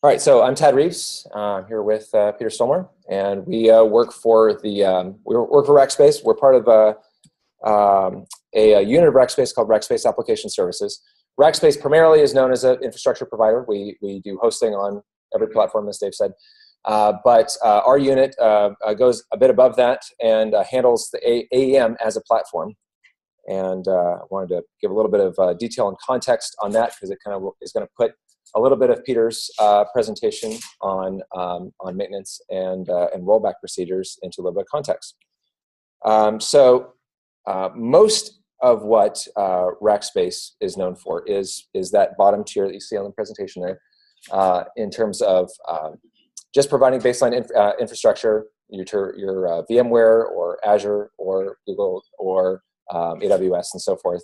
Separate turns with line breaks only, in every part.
All right, so I'm Tad Reeves. I'm here with Peter Stolmer, and we work for Rackspace. We're part of a unit of Rackspace called Rackspace Application Services. Rackspace primarily is known as an infrastructure provider. We do hosting on every platform, as Dave said. But our unit goes a bit above that and handles the AEM as a platform. And I wanted to give a little bit of detail and context on that because it kind of is going to put a little bit of Peter's presentation on maintenance and rollback procedures into a little bit of context. Most of what Rackspace is known for is that bottom tier that you see on the presentation there, in terms of just providing baseline infrastructure, your VMware or Azure or Google or AWS and so forth,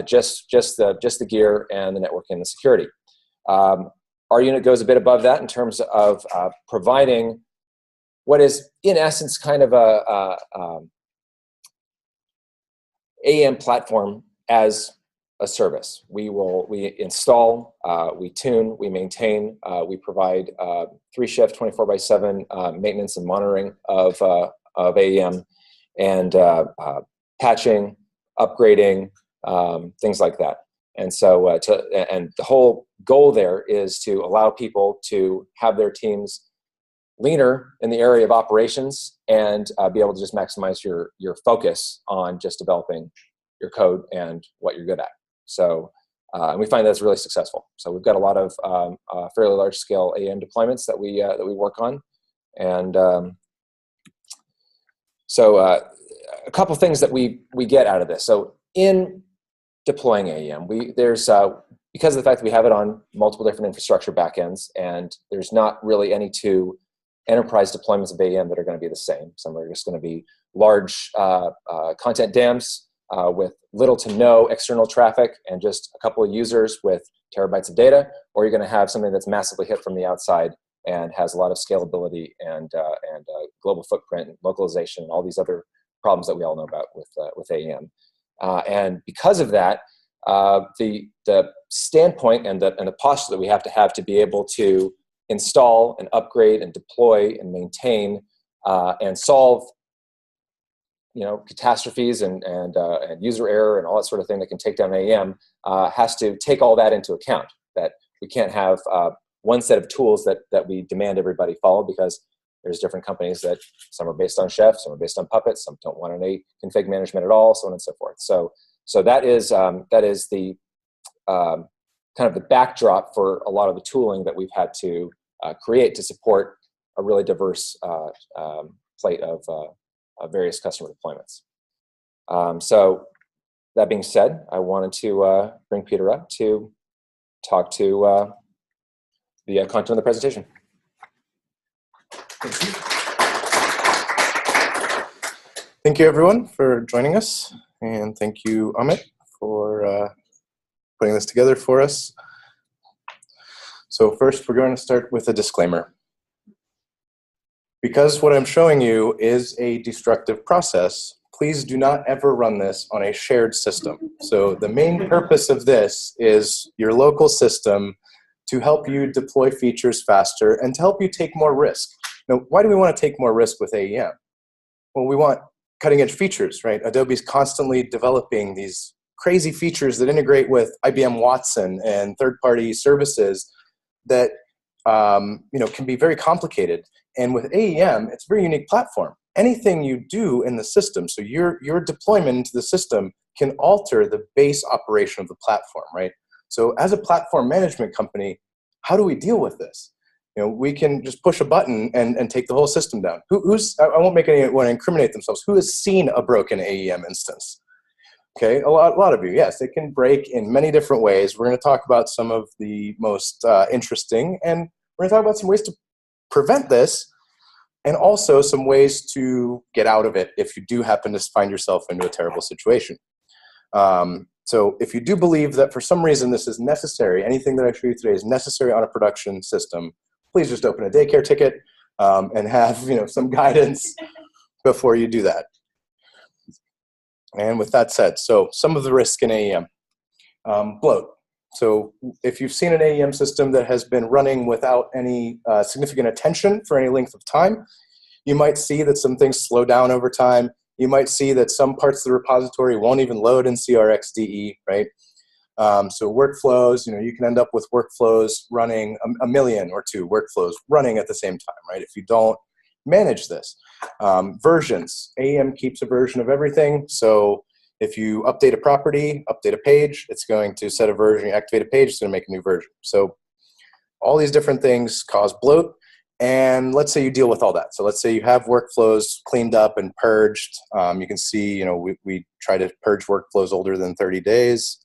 just the gear and the networking and the security. Our unit goes a bit above that in terms of providing what is, in essence, kind of a AEM platform as a service. We install, we tune, we maintain, we provide 3-shift, 24/7 maintenance and monitoring of AEM, and patching, upgrading, things like that. And so, and the whole goal there is to allow people to have their teams leaner in the area of operations and be able to just maximize your focus on just developing your code and what you're good at. So, and we find that's really successful. So we've got a lot of fairly large scale AEM deployments that we work on, and so a couple things that we get out of this. So in deploying AEM, there's because of the fact that we have it on multiple different infrastructure backends, and there's not really any two enterprise deployments of AEM that are going to be the same. Some are just going to be large content dams with little to no external traffic and just a couple of users with terabytes of data, or you're going to have something that's massively hit from the outside and has a lot of scalability and global footprint and localization and all these other problems that we all know about with AEM. And because of that, the standpoint and the posture that we have to be able to install and upgrade and deploy and maintain and solve, catastrophes and user error and all that sort of thing that can take down AEM has to take all that into account. That we can't have one set of tools that we demand everybody follow, because there's different companies that some are based on Chef, some are based on Puppet, some don't want any config management at all, so on and so forth. So that is the kind of the backdrop for a lot of the tooling that we've had to create to support a really diverse plate of various customer deployments. So that being said, I wanted to bring Peter up to talk to the content of the presentation.
Thank you, everyone, for joining us, and thank you, Amit, for putting this together for us. So first, we're going to start with a disclaimer. Because what I'm showing you is a destructive process, please do not ever run this on a shared system. So the main purpose of this is your local system to help you deploy features faster and to help you take more risk. Now, why do we want to take more risk with AEM? Well, we want cutting-edge features, right? Adobe's constantly developing these crazy features that integrate with IBM Watson and third-party services that can be very complicated. And with AEM, it's a very unique platform. Anything you do in the system, so your deployment into the system can alter the base operation of the platform, right? So as a platform management company, how do we deal with this? We can just push a button and take the whole system down. I won't make anyone incriminate themselves. Who has seen a broken AEM instance? Okay, a lot of you, yes. It can break in many different ways. We're going to talk about some of the most interesting, and we're going to talk about some ways to prevent this, and also some ways to get out of it if you do happen to find yourself into a terrible situation. So if you do believe that for some reason this is necessary, anything that I show you today is necessary on a production system, please just open a daycare ticket and have some guidance before you do that. And with that said, so some of the risk in AEM. Bloat. So if you've seen an AEM system that has been running without any significant attention for any length of time, you might see that some things slow down over time. You might see that some parts of the repository won't even load in CRXDE, right? So workflows, you can end up with workflows running a million or two workflows running at the same time, right? If you don't manage this. Versions, AEM keeps a version of everything. So if you update a property, update a page, it's going to set a version. You activate a page, it's going to make a new version. So all these different things cause bloat. And let's say you deal with all that. So let's say you have workflows cleaned up and purged. You can see, we try to purge workflows older than 30 days,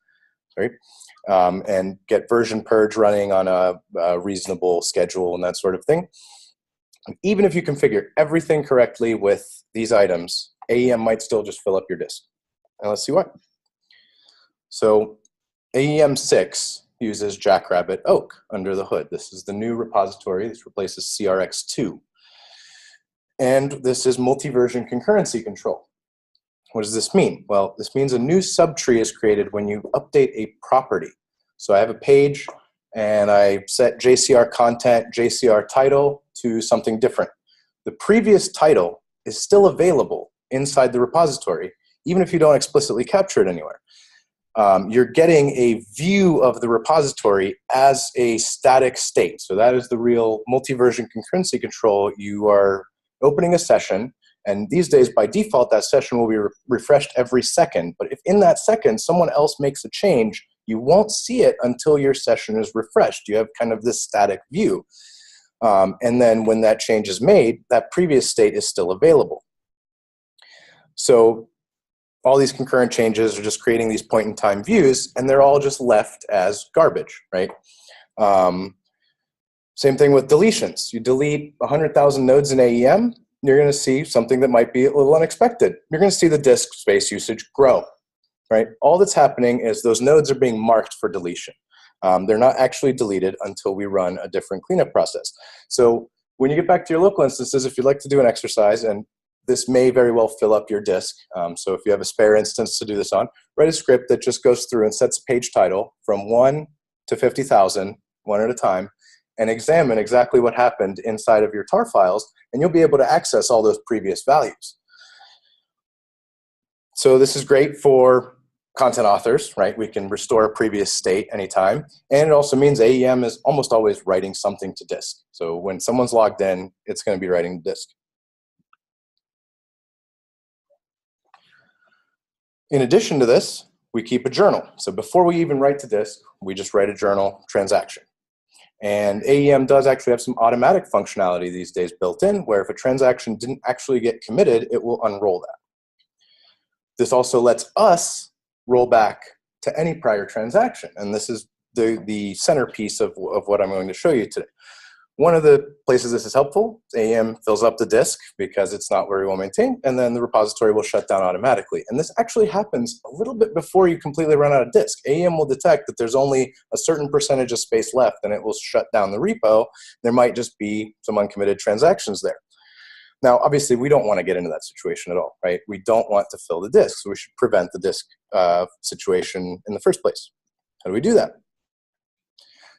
right? And get version purge running on a reasonable schedule and that sort of thing. And even if you configure everything correctly with these items, AEM might still just fill up your disk. And let's see why. So AEM 6 uses Jackrabbit Oak under the hood. This is the new repository. This replaces CRX2. And this is multi-version concurrency control. What does this mean? Well, this means a new subtree is created when you update a property. So I have a page, and I set JCR content, JCR title to something different. The previous title is still available inside the repository, even if you don't explicitly capture it anywhere. You're getting a view of the repository as a static state. So that is the real multi-version concurrency control. You are opening a session, and these days, by default, that session will be refreshed every second. But if in that second someone else makes a change, you won't see it until your session is refreshed. You have kind of this static view. And then when that change is made, that previous state is still available. So all these concurrent changes are just creating these point-in-time views, and they're all just left as garbage, right? Same thing with deletions. You delete 100,000 nodes in AEM, you're going to see something that might be a little unexpected. You're going to see the disk space usage grow, right? All that's happening is those nodes are being marked for deletion. They're not actually deleted until we run a different cleanup process. So when you get back to your local instances, if you'd like to do an exercise, and this may very well fill up your disk, so if you have a spare instance to do this on, write a script that just goes through and sets a page title from 1 to 50,000, one at a time, and examine exactly what happened inside of your tar files, and you'll be able to access all those previous values. So this is great for content authors, right? We can restore a previous state anytime. And it also means AEM is almost always writing something to disk. So when someone's logged in, it's going to be writing to disk. In addition to this, we keep a journal. So before we even write to disk, we just write a journal transaction. And AEM does actually have some automatic functionality these days built in, where if a transaction didn't actually get committed, it will unroll that. This also lets us roll back to any prior transaction. And this is the centerpiece of what I'm going to show you today. One of the places this is helpful, AEM fills up the disk because it's not very well maintained, and then the repository will shut down automatically. And this actually happens a little bit before you completely run out of disk. AEM will detect that there's only a certain percentage of space left, and it will shut down the repo. There might just be some uncommitted transactions there. Now, obviously, we don't want to get into that situation at all, right? We don't want to fill the disk, so we should prevent the disk situation in the first place. How do we do that?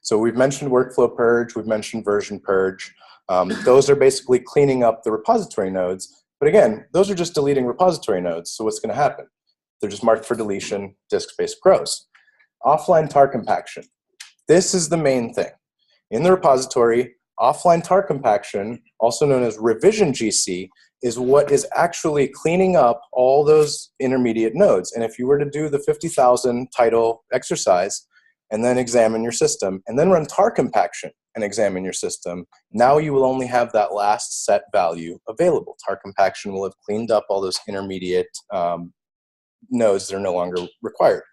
So we've mentioned workflow purge, we've mentioned version purge. Those are basically cleaning up the repository nodes. But again, those are just deleting repository nodes. So what's going to happen? They're just marked for deletion, disk space grows. Offline tar compaction. This is the main thing. In the repository, offline tar compaction, also known as revision GC, is what is actually cleaning up all those intermediate nodes. And if you were to do the 50,000 title exercise, and then examine your system, and then run tar compaction and examine your system, now you will only have that last set value available. Tar compaction will have cleaned up all those intermediate nodes that are no longer required.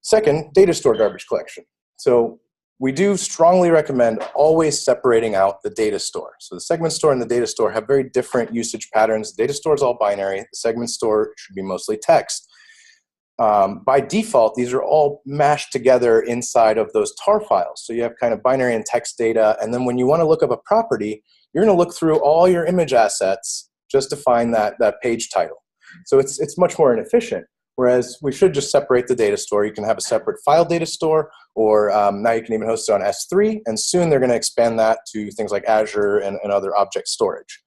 Second, data store garbage collection. So we do strongly recommend always separating out the data store. So the segment store and the data store have very different usage patterns. The data store is all binary. The segment store should be mostly text. By default, these are all mashed together inside of those tar files. So you have kind of binary and text data, and then when you want to look up a property, you're going to look through all your image assets just to find that page title. So it's much more inefficient. Whereas we should just separate the data store. You can have a separate file data store, or now you can even host it on S3, and soon they're going to expand that to things like Azure and other object storage.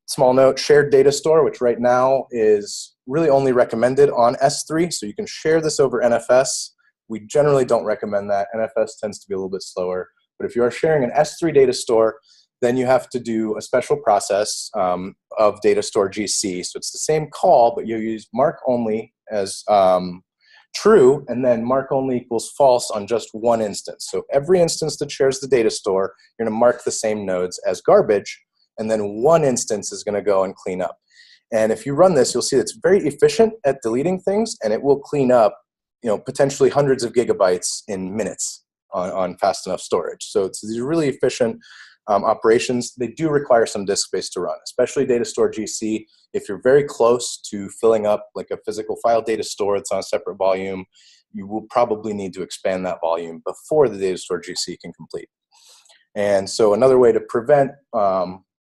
Small note, shared data store, which right now is really only recommended on S3, so you can share this over NFS. We generally don't recommend that. NFS tends to be a little bit slower, but if you are sharing an S3 data store, then you have to do a special process of data store GC. So it's the same call, but you use mark only as true, and then mark only equals false on just one instance. So every instance that shares the data store, you're going to mark the same nodes as garbage, and then one instance is going to go and clean up. And if you run this, you'll see it's very efficient at deleting things, and it will clean up, potentially hundreds of gigabytes in minutes on fast enough storage. So it's these really efficient operations. They do require some disk space to run, especially data store GC. If you're very close to filling up like a physical file data store that's on a separate volume, you will probably need to expand that volume before the data store GC can complete. And so another way to prevent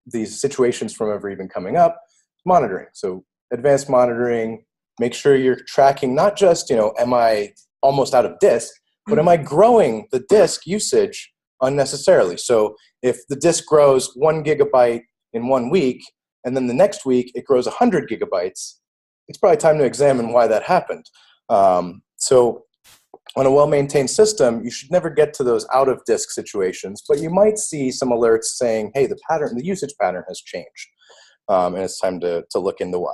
these situations from ever even coming up is monitoring. So advanced monitoring, make sure you're tracking not just, am I almost out of disk, but am I growing the disk usage unnecessarily? So if the disk grows 1 gigabyte in 1 week, and then the next week it grows 100 gigabytes, it's probably time to examine why that happened. So on a well-maintained system, you should never get to those out-of-disk situations, but you might see some alerts saying, hey, the usage pattern has changed, and it's time to look into why.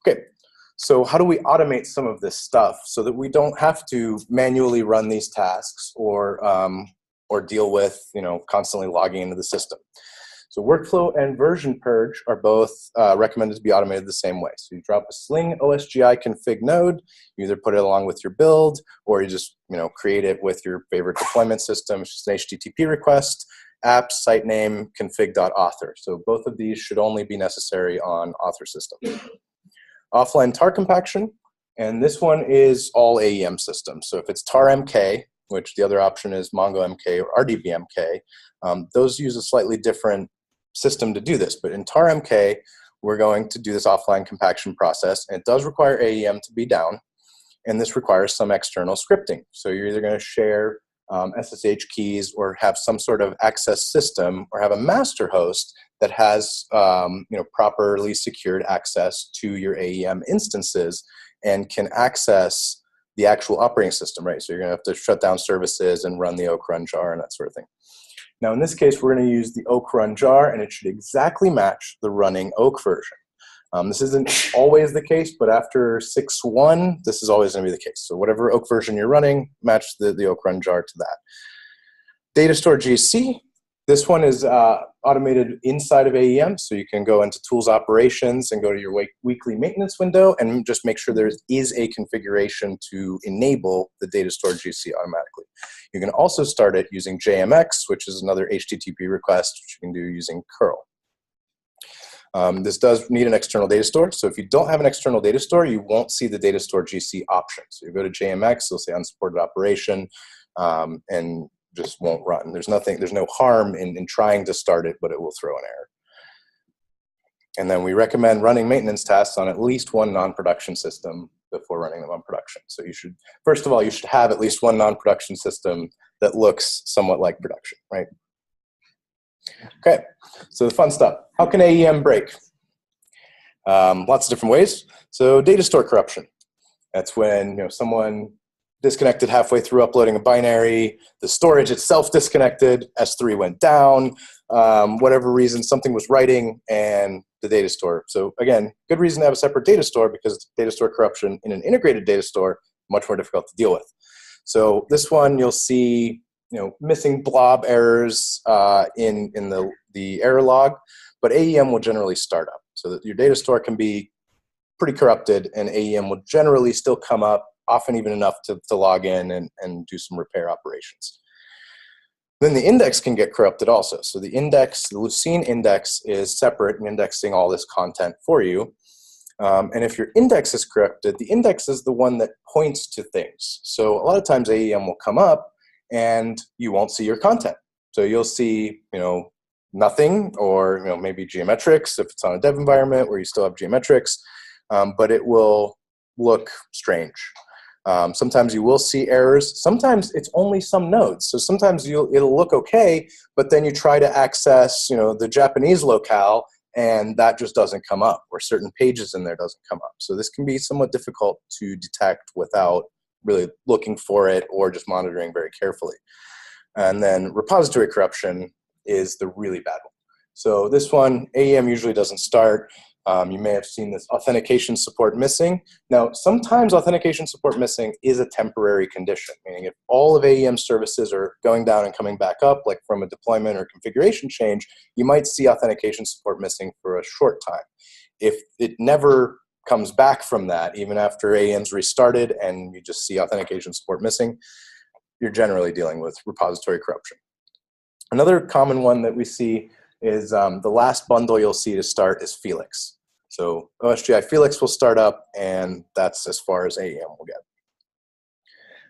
Okay, so how do we automate some of this stuff so that we don't have to manually run these tasks or deal with, constantly logging into the system? So workflow and version purge are both recommended to be automated the same way. So you drop a Sling OSGI config node, you either put it along with your build, or you just create it with your favorite deployment system. It's just an HTTP request, apps, site name, config.author. So both of these should only be necessary on author system. Offline tar compaction, and this one is all AEM systems. So if it's tar MK, which the other option is Mongo MK or RDBMK, those use a slightly different system to do this. But in tar MK, we're going to do this offline compaction process, and it does require AEM to be down, and this requires some external scripting. So you're either going to share SSH keys or have some sort of access system or have a master host that has properly secured access to your AEM instances and can access the actual operating system, right? So you're going to have to shut down services and run the oak run jar and that sort of thing. Now in this case, we're going to use the oak run jar, and it should exactly match the running oak version. This isn't always the case, but after 6.1, this is always going to be the case. So whatever oak version you're running, match the oak run jar to that. Data store GC, this one is automated inside of AEM, so you can go into Tools Operations and go to your weekly maintenance window and just make sure there is a configuration to enable the data store GC automatically. You can also start it using JMX, which is another HTTP request, which you can do using curl. This does need an external data store, so if you don't have an external data store, you won't see the data store GC option. So you go to JMX, you'll say unsupported operation, and just won't run. There's no harm in trying to start it, but it will throw an error. And then we recommend running maintenance tasks on at least one non-production system before running them on production. So you should, first of all, you should have at least one non-production system that looks somewhat like production, right? Okay, so the fun stuff. How can AEM break? Lots of different ways. So data store corruption. That's when someone disconnected halfway through uploading a binary, the storage itself disconnected, S3 went down, whatever reason, something was writing, and the data store. So again, good reason to have a separate data store, because data store corruption in an integrated data store, much more difficult to deal with. So this one, you'll see missing blob errors in the error log, but AEM will generally start up. So that your data store can be pretty corrupted, and AEM will generally still come up, often even enough to log in and do some repair operations. Then the index can get corrupted also. So the index, the Lucene index, is separate and indexing all this content for you. And if your index is corrupted, the index is the one that points to things. So a lot of times AEM will come up and you won't see your content. So you'll see, nothing, or maybe geometrics if it's on a dev environment where you still have geometrics. but it will look strange. Sometimes you will see errors. Sometimes it's only some nodes. So sometimes it'll look okay, but then you try to access, the Japanese locale, and that just doesn't come up, or certain pages in there doesn't come up. So this can be somewhat difficult to detect without really looking for it or just monitoring very carefully. And then repository corruption is the really bad one. So this one, AEM usually doesn't start. You may have seen this authentication support missing. Now, sometimes authentication support missing is a temporary condition, meaning if all of AEM services are going down and coming back up, like from a deployment or configuration change, you might see authentication support missing for a short time. If it never comes back from that, even after AEM's restarted and you just see authentication support missing, you're generally dealing with repository corruption. Another common one that we see is the last bundle you'll see to start is Felix. So OSGI Felix will start up, and that's as far as AEM will get.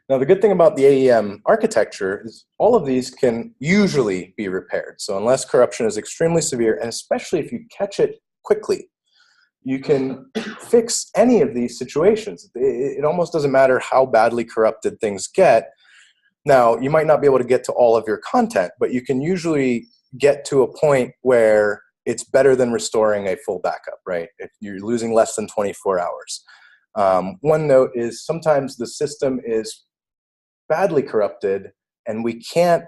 Now, the good thing about the AEM architecture is all of these can usually be repaired. So unless corruption is extremely severe, and especially if you catch it quickly, you can fix any of these situations. It almost doesn't matter how badly corrupted things get. Now, you might not be able to get to all of your content, but you can usually get to a point where it's better than restoring a full backup, right? If you're losing less than 24 hours. One note is sometimes the system is badly corrupted and we can't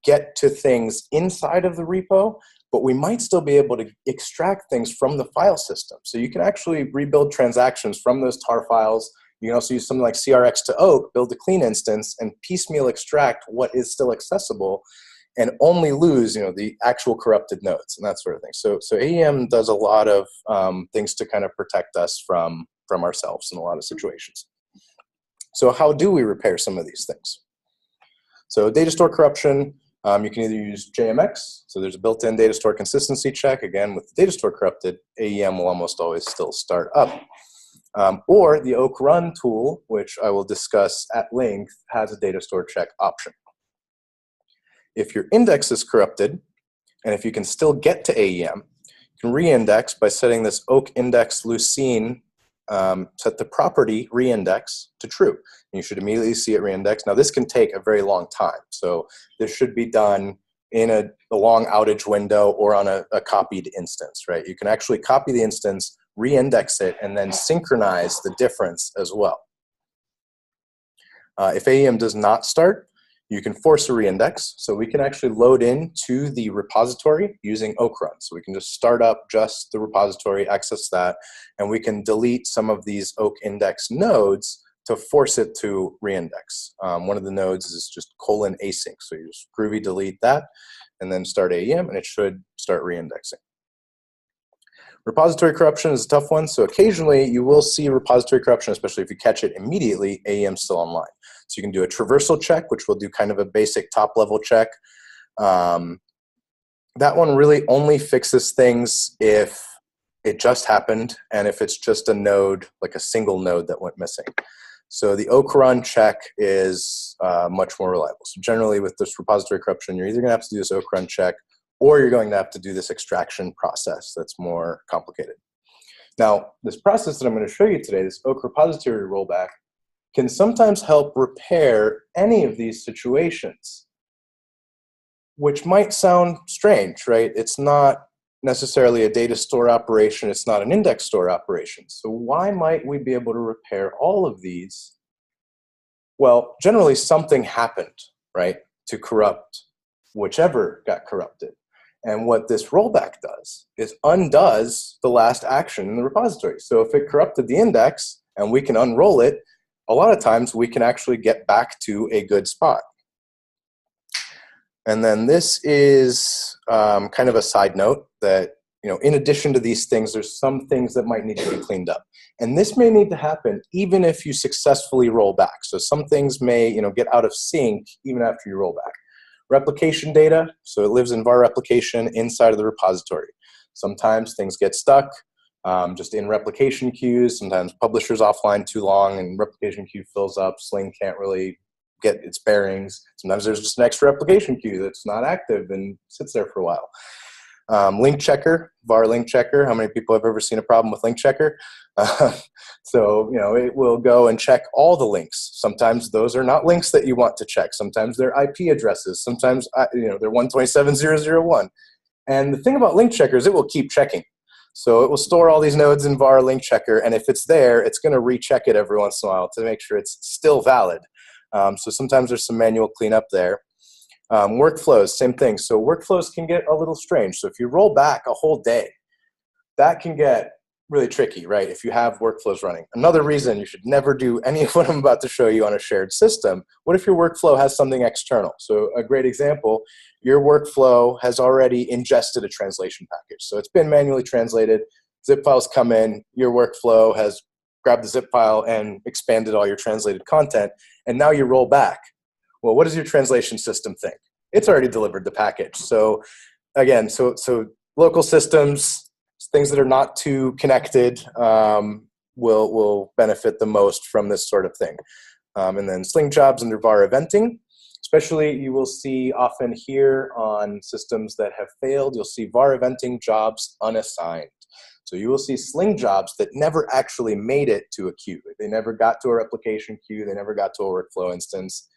get to things inside of the repo, but we might still be able to extract things from the file system. So you can actually rebuild transactions from those tar files. You can also use something like CRX to Oak, build a clean instance, and piecemeal extract what is still accessible and only lose, the actual corrupted nodes and that sort of thing. So AEM does a lot of things to kind of protect us from ourselves in a lot of situations. So how do we repair some of these things? So data store corruption, you can either use JMX, so there's a built-in data store consistency check. Again, with the data store corrupted, AEM will almost always still start up. Or the Oak Run tool, which I will discuss at length, has a data store check option. If your index is corrupted, and if you can still get to AEM, you can re-index by setting this Oak index Lucene, set the property re-index to true. And you should immediately see it re-index. Now this can take a very long time. So this should be done in a long outage window or on a copied instance, right? You can actually copy the instance, re-index it, and then synchronize the difference as well. If AEM does not start, you can force a reindex. So we can actually load into the repository using Oak Run. So we can just start up just the repository, access that, and we can delete some of these Oak index nodes to force it to reindex. One of the nodes is just :async. So you just groovy delete that and then start AEM, and it should start reindexing. Repository corruption is a tough one. So occasionally you will see repository corruption, especially if you catch it immediately, AEM still online. So you can do a traversal check, which will do kind of a basic top level check. That one really only fixes things if it just happened and if it's just a node, like a single node that went missing. So the Oak Run check is much more reliable. So generally with this repository corruption, you're either going to have to do this Oak Run check or you're going to have to do this extraction process that's more complicated. Now, this process that I'm going to show you today, this Oak repository rollback, can sometimes help repair any of these situations, which might sound strange, right? It's not necessarily a data store operation. It's not an index store operation. So why might we be able to repair all of these? Well, generally something happened, right, to corrupt whichever got corrupted. And what this rollback does is undoes the last action in the repository. So if it corrupted the index and we can unroll it, a lot of times we can actually get back to a good spot. And then this is kind of a side note that, in addition to these things, there's some things that might need to be cleaned up. And this may need to happen even if you successfully roll back. So some things may, get out of sync even after you roll back. Replication data, so it lives in var replication inside of the repository. Sometimes things get stuck just in replication queues. Sometimes publisher's offline too long and replication queue fills up. Sling can't really get its bearings. Sometimes there's just an extra replication queue that's not active and sits there for a while. Link checker, var link checker. How many people have ever seen a problem with link checker? So, it will go and check all the links. Sometimes those are not links that you want to check. Sometimes they're IP addresses. Sometimes, they're 127.0.0.1. And the thing about link checker is it will keep checking. So it will store all these nodes in var link checker, and if it's there, it's going to recheck it every once in a while to make sure it's still valid. So sometimes there's some manual cleanup there. Workflows, same thing. So workflows can get a little strange. So if you roll back a whole day, that can get really tricky, right? If you have workflows running. Another reason you should never do any of what I'm about to show you on a shared system. What if your workflow has something external? So a great example, your workflow has already ingested a translation package. So it's been manually translated, zip files come in, your workflow has grabbed the zip file and expanded all your translated content, and now you roll back. Well, what does your translation system think? It's already delivered the package. So again, so local systems, things that are not too connected will benefit the most from this sort of thing. And then sling jobs under var eventing, especially you will see often here on systems that have failed, you'll see var eventing jobs unassigned. So you will see sling jobs that never actually made it to a queue. They never got to a replication queue. They never got to a workflow instance.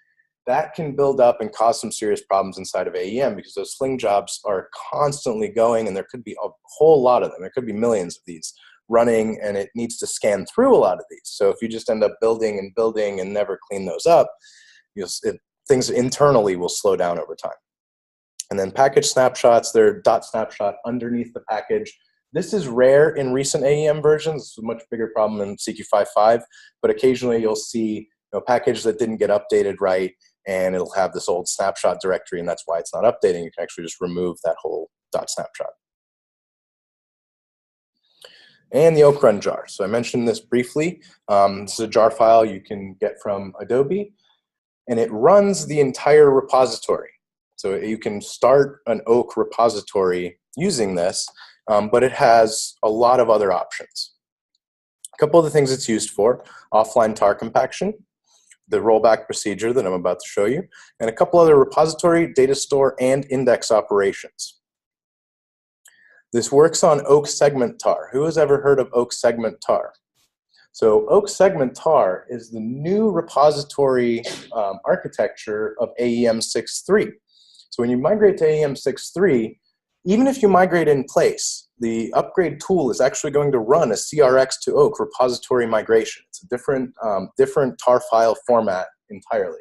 That can build up and cause some serious problems inside of AEM because those sling jobs are constantly going, and there could be a whole lot of them. There could be millions of these running, and it needs to scan through a lot of these. So if you just end up building and building and never clean those up, things internally will slow down over time. And then package snapshots, they're dot snapshot underneath the package. This is rare in recent AEM versions. It's a much bigger problem in CQ5.5, but occasionally you'll see a package that didn't get updated right, and it'll have this old snapshot directory, and that's why it's not updating. You can actually just remove that whole dot snapshot. And the oak run jar. So I mentioned this briefly. This is a jar file you can get from Adobe, and it runs the entire repository. So you can start an oak repository using this, but it has a lot of other options. A couple of the things it's used for: offline tar compaction, the rollback procedure that I'm about to show you, and a couple other repository, data store, and index operations. This works on oak segment tar. Who has ever heard of oak segment tar? So oak segment tar is the new repository architecture of AEM 6.3. So when you migrate to AEM 6.3, even if you migrate in place, the upgrade tool is actually going to run a CRX to oak repository migration. It's a different tar file format entirely.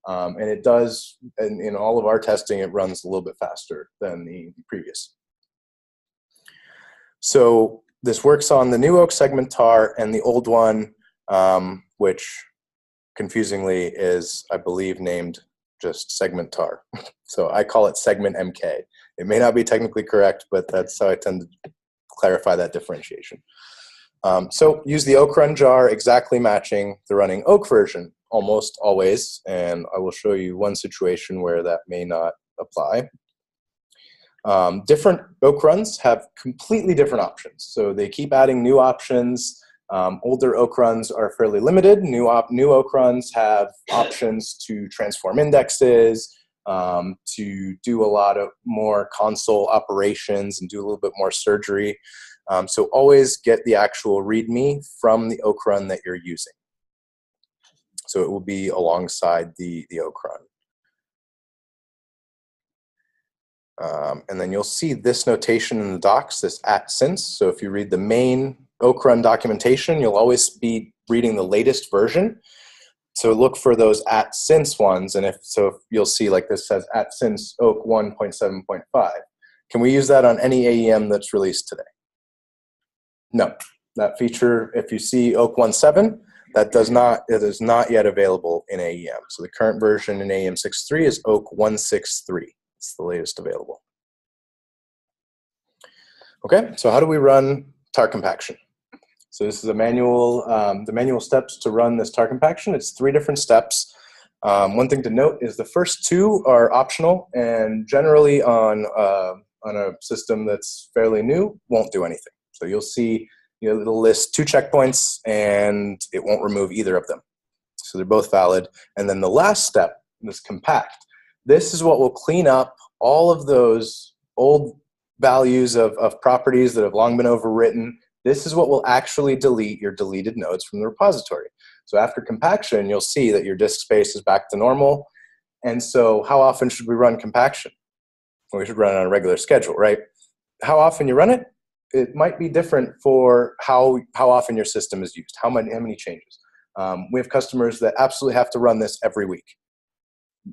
And it does, in all of our testing, it runs a little bit faster than the previous. So this works on the new oak segment tar and the old one, which confusingly is, I believe, named just segment tar. So I call it segment MK. It may not be technically correct, but that's how I tend to clarify that differentiation. So use the oak run jar exactly matching the running oak version almost always, and I will show you one situation where that may not apply. Different oak runs have completely different options. So they keep adding new options. Older oak runs are fairly limited. New oak runs have options to transform indexes, to do a lot of more console operations and do a little bit more surgery. So always get the actual README from the oak run that you're using. So it will be alongside the oak run. And then you'll see this notation in the docs, this @since. So if you read the main oak run documentation, you'll always be reading the latest version. So look for those @since ones, and if you'll see like this says @since oak 1.7.5. Can we use that on any AEM that's released today? No, that feature, if you see oak 1.7, it is not yet available in AEM. So the current version in AEM 6.3 is oak 1.6.3. It's the latest available. Okay, so how do we run tar compaction? So this is a manual, the manual steps to run this tar compaction. It's 3 different steps. One thing to note is the first 2 are optional, and generally on a system that's fairly new, won't do anything. So you'll see, it'll list 2 checkpoints, and it won't remove either of them. So they're both valid. And then the last step, this compact, this is what will clean up all of those old values of properties that have long been overwritten. This is what will actually delete your deleted nodes from the repository. So after compaction, you'll see that your disk space is back to normal. And so how often should we run compaction? Well, we should run it on a regular schedule, right? How often you run it? It might be different for how often your system is used, how many changes. We have customers that absolutely have to run this every week.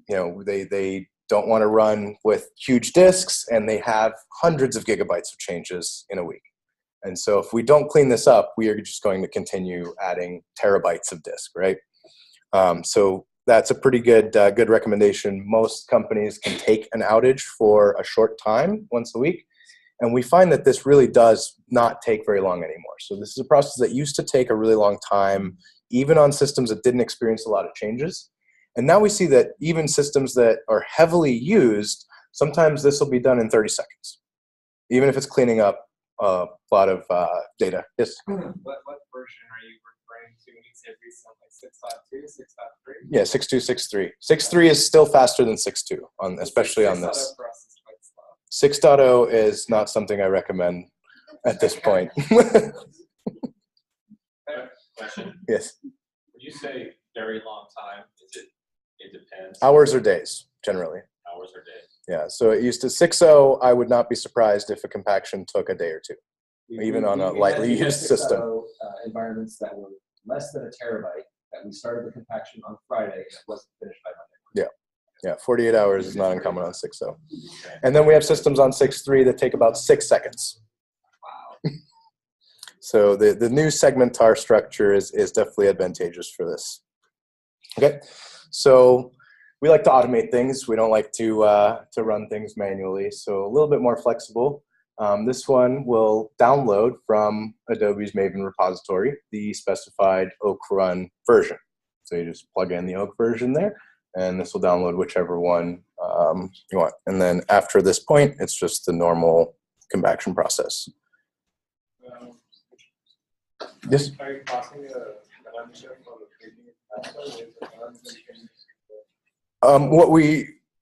You know, they don't want to run with huge disks, and they have hundreds of gigabytes of changes in a week. And so if we don't clean this up, we are just going to continue adding terabytes of disk, right? So that's a pretty good recommendation. Most companies can take an outage for a short time, once a week. And we find that this really does not take very long anymore. So this is a process that used to take a really long time, even on systems that didn't experience a lot of changes. And now we see that even systems that are heavily used, sometimes this will be done in 30 seconds, even if it's cleaning up a lot of data. Yes?
What version are you referring to when you say recent, like 6.2, 6.3?
Yeah, 6.2, 6.3. 6.3 is still faster than 6.2, especially on this. 6.0 is not something I recommend at this point.
Question.
Yes.
When you say very long time, it depends?
Hours or days, generally.
Hours or days.
Yeah, so it used to 6.0, I would not be surprised if a compaction took a day or two, even on a lightly used system.
Environments that were less than a terabyte, that we started the compaction on Friday, and it wasn't finished by Monday.
Yeah, 48 hours is not uncommon on 6.0. And then we have systems on 6.3 that take about 6 seconds.
Wow.
So the new segmentar structure is definitely advantageous for this. Okay, so we like to automate things. We don't like to run things manually, so a little bit more flexible. This one will download from Adobe's Maven repository the specified Oak Run version. So you just plug in the Oak version there, and this will download whichever one you want. And then after this point, it's just the normal compaction process. Yes?
Are you passing a connection for the training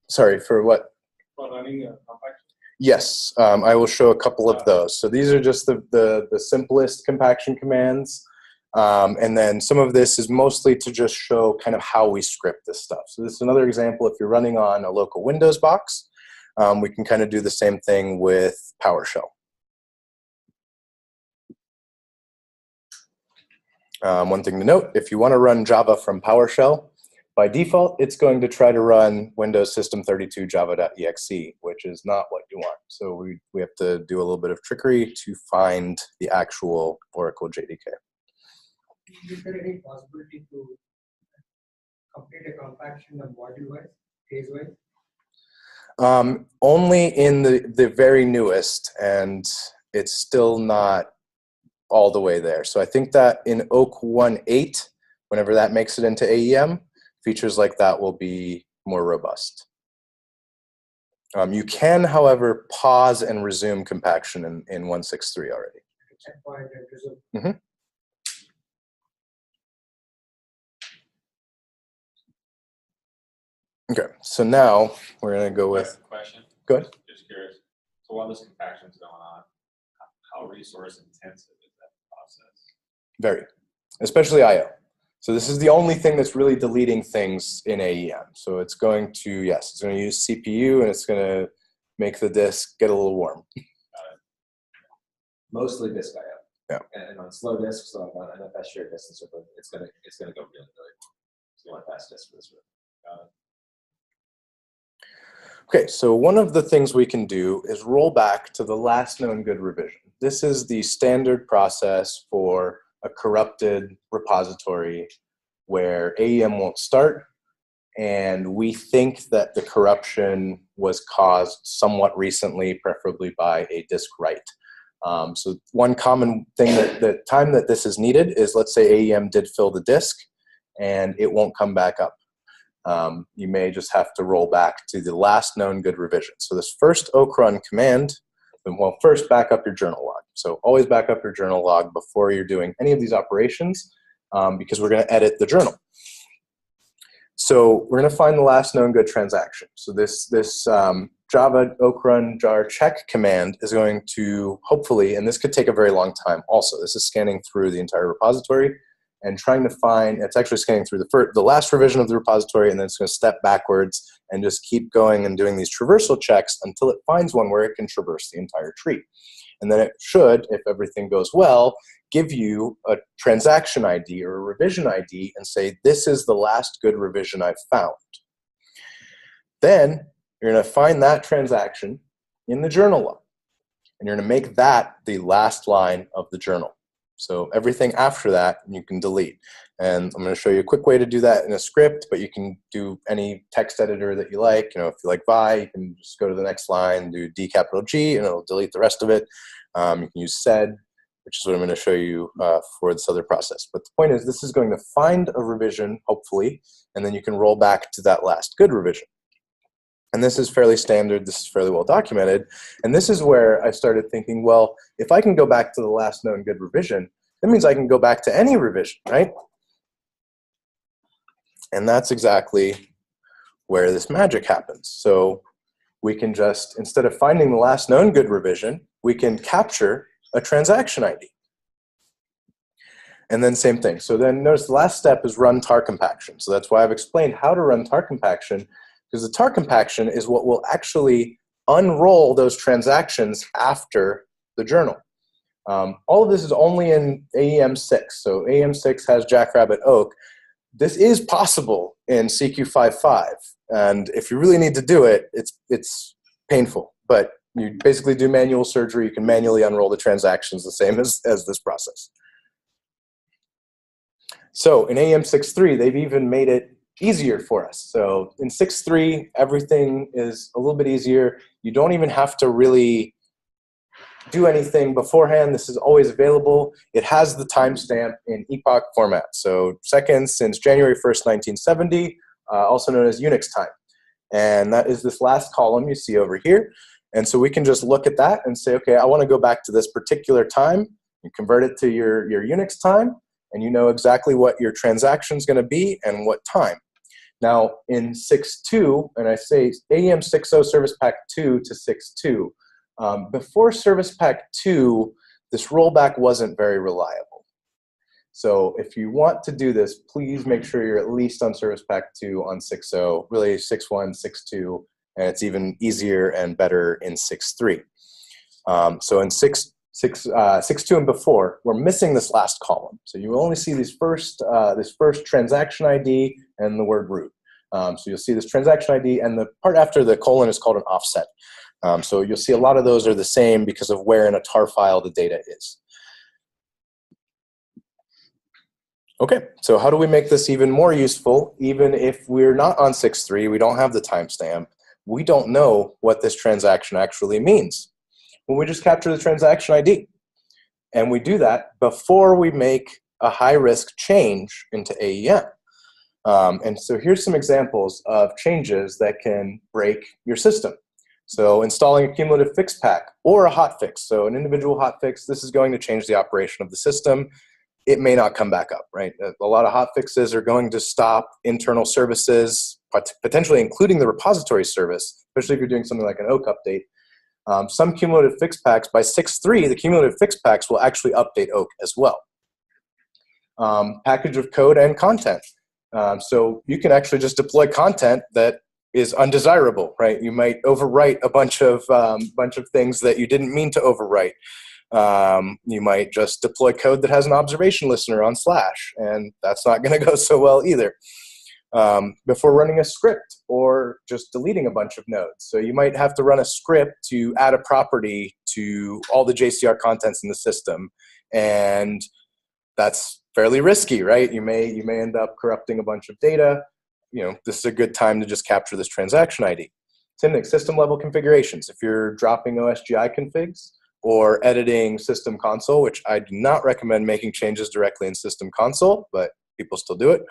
Sorry, for what?
for running a compaction?
Yes, I will show a couple of those. So these are just the simplest compaction commands. And then some of this is mostly to just show kind of how we script this stuff. So this is another example. If you're running on a local Windows box, we can kind of do the same thing with PowerShell. One thing to note, if you want to run Java from PowerShell, by default, it's going to try to run Windows System 32 java.exe, which is not what you want. So we have to do a little bit of trickery to find the actual Oracle JDK.
Is there any possibility to complete a compaction of module-wise, phase-wise?
Only in the very newest, and it's still not all the way there. So I think that in Oak 1.8, whenever that makes it into AEM, features like that will be more robust. You can, however, pause and resume compaction in 1.6.3 already.
Checkpoint and resume.
Mm-hmm. Okay, so now we're going to go with.
Question.
Go ahead.
Just curious. So while this compaction is going on, how resource intensive is that process?
Very, especially I/O. So this is the only thing that's really deleting things in AEM. So it's going to, yes, it's going to use CPU, and it's going to make the disk get a little warm.
Mostly disk I/O.
Yeah.
And on slow disks, so on NFS shared disks, it's gonna go really well. So you want a fast disk for this room.
Okay, so one of the things we can do is roll back to the last known good revision. This is the standard process for a corrupted repository where AEM won't start, and we think that the corruption was caused somewhat recently, preferably by a disk write. So one common thing the time that this is needed is, let's say AEM did fill the disk and it won't come back up. You may just have to roll back to the last known good revision. So this first Oak Run command, well, first back up your journal log. So always back up your journal log before you're doing any of these operations, because we're going to edit the journal. So we're going to find the last known good transaction. So this Java oak-run jar check command is going to hopefully, and this could take a very long time also, this is scanning through the entire repository and trying to find, it's actually scanning through the last revision of the repository, and then it's going to step backwards and just keep going and doing these traversal checks until it finds one where it can traverse the entire tree. And then it should, if everything goes well, give you a transaction ID or a revision ID and say, this is the last good revision I've found. Then you're going to find that transaction in the journal log, and you're going to make that the last line of the journal. So everything after that you can delete. And I'm going to show you a quick way to do that in a script, but you can do any text editor that you like. You know, if you like Vi, you can just go to the next line, do D-G, and it'll delete the rest of it. You can use sed, which is what I'm going to show you for this other process. But the point is, this is going to find a revision, hopefully, and then you can roll back to that last good revision. And this is fairly standard, this is fairly well documented. And this is where I started thinking, well, if I can go back to the last known good revision, that means I can go back to any revision, right? And that's exactly where this magic happens. So we can just, instead of finding the last known good revision, we can capture a transaction ID. And then same thing. So then notice the last step is run tar compaction. So that's why I've explained how to run tar compaction, because the tar compaction is what will actually unroll those transactions after the journal. All of this is only in AEM 6. So AEM 6 has Jackrabbit Oak. This is possible in CQ55. And if you really need to do it, it's painful. But you basically do manual surgery. You can manually unroll the transactions the same as this process. So in AEM 6.3, they've even made it easier for us. So in 6.3, everything is a little bit easier. You don't even have to really do anything beforehand. This is always available. It has the timestamp in epoch format. So seconds since January 1st, 1970, also known as Unix time. And that is this last column you see over here. And so we can just look at that and say, okay, I want to go back to this particular time. You convert it to your Unix time, and you know exactly what your transaction is going to be and what time. Now, in 6.2, and I say AEM 6.0 Service Pack 2 to 6.2, before Service Pack 2, this rollback wasn't very reliable. So if you want to do this, please make sure you're at least on Service Pack 2 on 6.0, really 6.1, 6.2, and it's even easier and better in 6.3. So in 6.2 and before, we're missing this last column. So you only see these this first transaction ID and the word root. So you'll see this transaction ID, and the part after the colon is called an offset. So you'll see a lot of those are the same because of where in a tar file the data is. Okay, so how do we make this even more useful? Even if we're not on 6.3, we don't have the timestamp, we don't know what this transaction actually means. Well, we just capture the transaction ID. And we do that before we make a high-risk change into AEM. And so here's some examples of changes that can break your system. So installing a cumulative fix pack or a hotfix. So an individual hotfix, this is going to change the operation of the system. It may not come back up, right? A lot of hotfixes are going to stop internal services, potentially including the repository service, especially if you're doing something like an oak update. Some cumulative fix packs, by 6.3, the cumulative fix packs will actually update oak as well. Package of code and content. So you can actually just deploy content that is undesirable, right? You might overwrite a bunch of things that you didn't mean to overwrite. You might just deploy code that has an observation listener on /, and that's not going to go so well either. Before running a script or just deleting a bunch of nodes. So you might have to run a script to add a property to all the JCR contents in the system, and that's fairly risky, right? You may end up corrupting a bunch of data. You know, this is a good time to just capture this transaction ID. Same thing, system level configurations. If you're dropping OSGI configs or editing system console, which I do not recommend making changes directly in system console, but people still do it.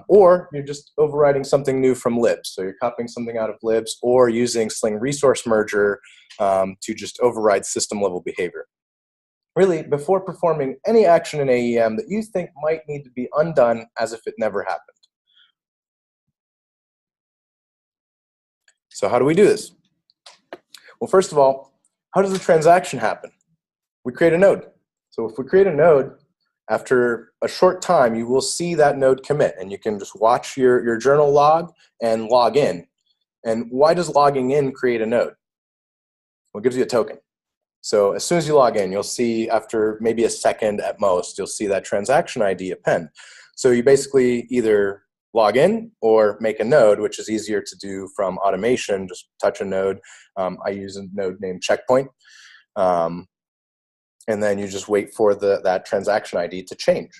Or you're just overriding something new from libs. So you're copying something out of libs or using Sling resource merger to just override system level behavior. Really, before performing any action in AEM that you think might need to be undone as if it never happened. So how do we do this? Well, first of all, how does the transaction happen? We create a node. So if we create a node, after a short time, you will see that node commit, and you can just watch your journal log and log in. And why does logging in create a node? Well, it gives you a token. So as soon as you log in, you'll see after maybe a second at most, you'll see that transaction ID append. So you basically either log in or make a node, which is easier to do from automation, just touch a node. I use a node named checkpoint. And then you just wait for that transaction ID to change.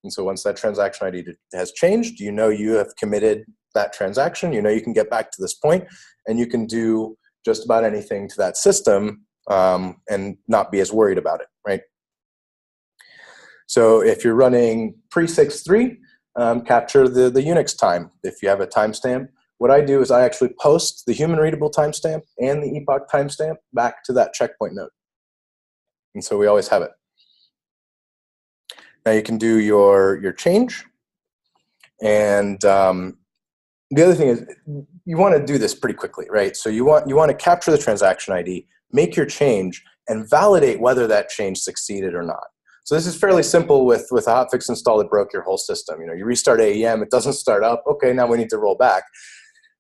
And so once that transaction ID has changed, you know you have committed that transaction, you know you can get back to this point, and you can do just about anything to that system and not be as worried about it, right? So if you're running pre-6.3, capture the Unix time. If you have a timestamp, what I do is I actually post the human readable timestamp and the epoch timestamp back to that checkpoint node. And so we always have it. Now you can do your change. And the other thing is you want to do this pretty quickly, right? So you want to capture the transaction ID, make your change, and validate whether that change succeeded or not. So this is fairly simple with a hotfix install that broke your whole system. You know, you restart AEM, it doesn't start up. Okay, now we need to roll back.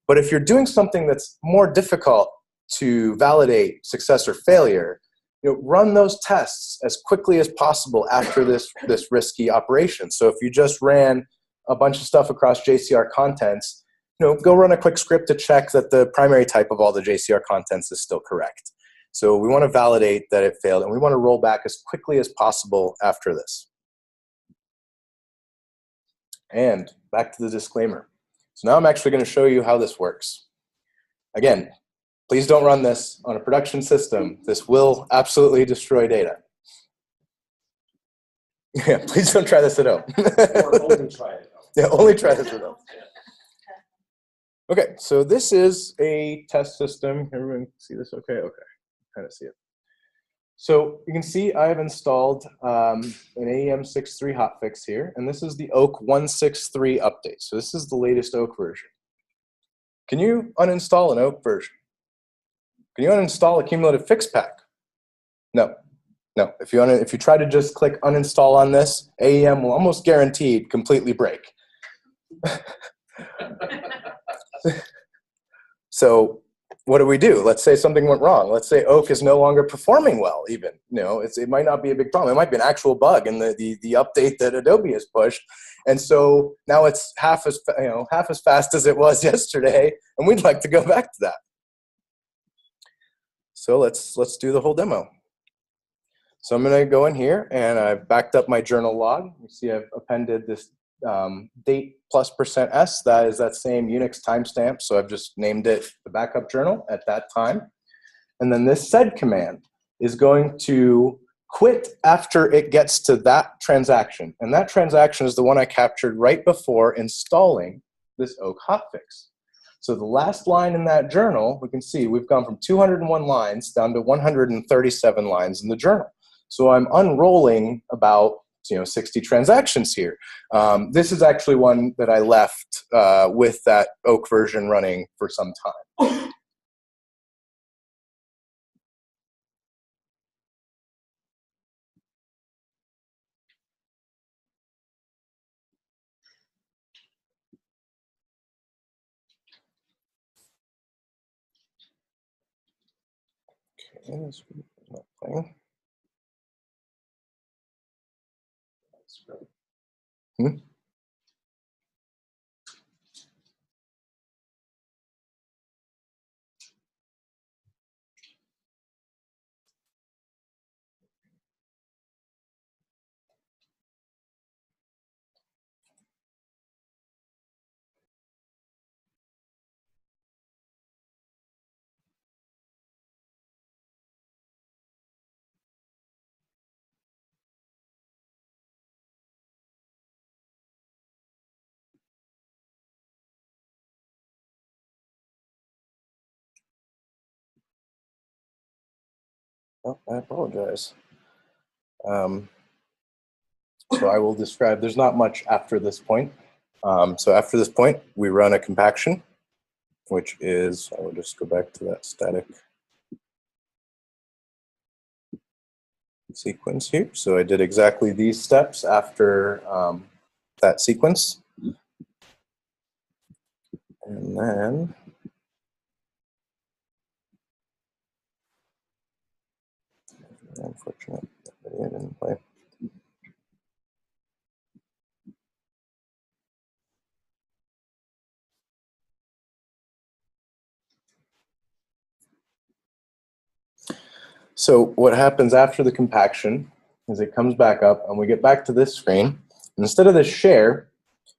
But if you're doing something that's more difficult to validate success or failure, you know, run those tests as quickly as possible after this risky operation. So if you just ran a bunch of stuff across JCR contents, you know, go run a quick script to check that the primary type of all the JCR contents is still correct. So we want to validate that it failed, and we want to roll back as quickly as possible after this. And back to the disclaimer. So now I'm actually going to show you how this works. Again, please don't run this on a production system. This will absolutely destroy data. Yeah, please don't try this at home.
Or only try it.
Yeah, only try this at home. Okay, so this is a test system. Everyone see this okay? Okay, kind of see it. So you can see I've installed an AEM 6.3 hotfix here, and this is the Oak 163 update. So this is the latest Oak version. Can you uninstall an Oak version? Can you uninstall a cumulative fix pack? No, no. If you try to just click uninstall on this, AEM will almost guaranteed completely break. So what do we do? Let's say something went wrong. Let's say Oak is no longer performing well. Even it might not be a big problem. It might be an actual bug in the update that Adobe has pushed, and so now it's half as fast as it was yesterday, and we'd like to go back to that. So let's do the whole demo. So I'm going to go in here, and I've backed up my journal log. You see I've appended this date plus %s. That is that same Unix timestamp. So I've just named it the backup journal at that time. And then this sed command is going to quit after it gets to that transaction. And that transaction is the one I captured right before installing this Oak hotfix. So the last line in that journal, we can see we've gone from 201 lines down to 137 lines in the journal. So I'm unrolling about 60 transactions here. This is actually one that I left with that Oak version running for some time. Okay, this is not playing. Oh, I apologize. So I will describe, there's not much after this point. So after this point, we run a compaction, which is, I will just go back to that static sequence here. So I did exactly these steps after that sequence. And then unfortunately, that video didn't play. So what happens after the compaction is it comes back up and we get back to this screen. And instead of the share,